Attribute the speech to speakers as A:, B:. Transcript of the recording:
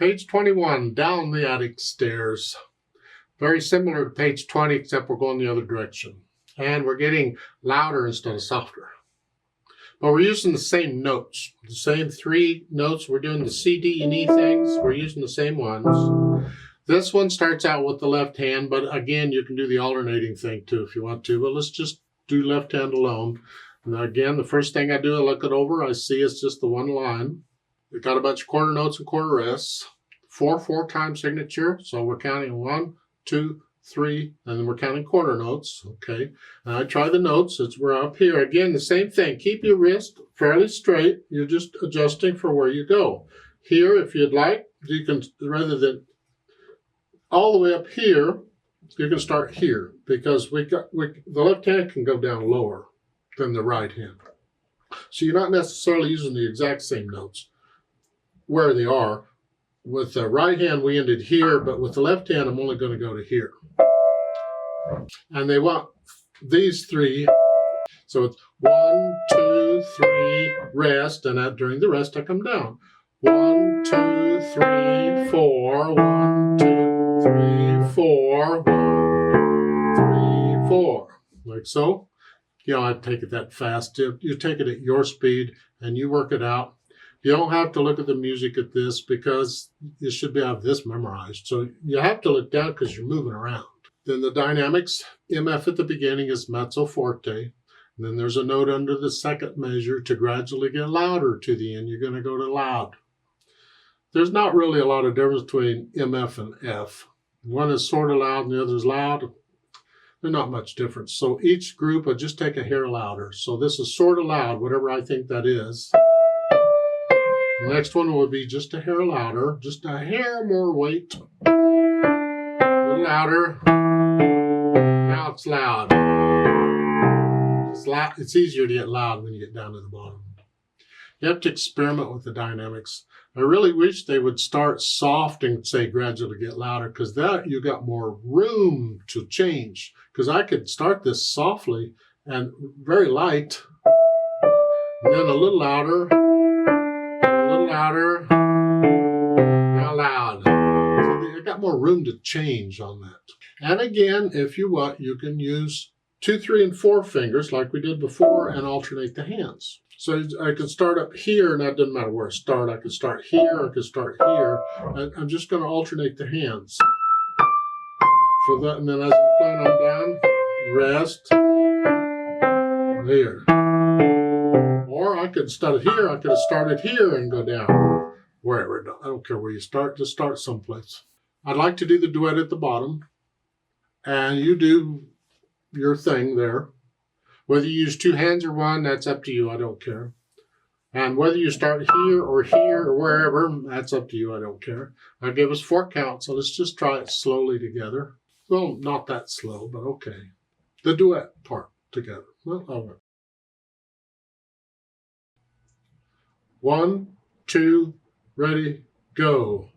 A: Page 21, down the attic stairs. Very similar to page 20, except we're going the other direction. And we're getting louder instead of softer. But we're using the same notes. The same 3 notes. We're doing the C, D, and E things. We're using the same ones. This one starts out with the left hand, but again, you can do the alternating thing too if you want to. But let's just do left hand alone. And again, the first thing I do, I look it over. I see it's just the one line. We've got a bunch of quarter notes and quarter rests. 4/4 signature. So we're counting 1, 2, 3, and then we're counting quarter notes. Okay. And I try the notes. We're up here. Again, the same thing. Keep your wrist fairly straight. You're just adjusting for where you go. Here, if you'd like, you can, rather than all the way up here, you can start here because the left hand can go down lower than the right hand. So you're not necessarily using the exact same notes where they are. With the right hand, we ended here, but with the left hand, I'm only going to go to here. And they want these 3. So it's 1, 2, 3, rest, and during the rest, I come down. 1, 2, 3, 4, 1, 2, 3, 4, 1, 3, 4. Like so. You don't have to take it that fast. You take it at your speed and you work it out. You don't have to look at the music at this because you should have this memorized. So you have to look down because you're moving around. Then the dynamics, MF at the beginning is mezzo forte. And then there's a note under the second measure to gradually get louder to the end. You're going to go to loud. There's not really a lot of difference between MF and F. One is sort of loud and the other is loud. There's not much difference. So each group will just take a hair louder. So this is sort of loud, whatever I think that is. The next one will be just a hair louder, just a hair more weight. A little louder. Now it's loud. It's easier to get loud when you get down to the bottom. You have to experiment with the dynamics. I really wish they would start soft and say gradually get louder, because that you got more room to change. Because I could start this softly and very light, and then a little louder, now loud. So you got more room to change on that. And again, if you want, you can use 2, 3, and 4 fingers like we did before and alternate the hands. So I can start up here, and that doesn't matter where I start. I can start here, I can start here. I'm just going to alternate the hands. For that, and then as I'm playing on down, rest, here. Or I could start here, I could have started here and go down. Wherever, I don't care where you start, just start someplace. I'd like to do the duet at the bottom, and you do your thing there. Whether you use 2 hands or 1, that's up to you, I don't care. And whether you start here or wherever, that's up to you, I don't care. I'll give us 4 counts, so let's just try it slowly together. Well, not that slow, but okay. The duet part together. Well, all right. 1, 2, ready, go.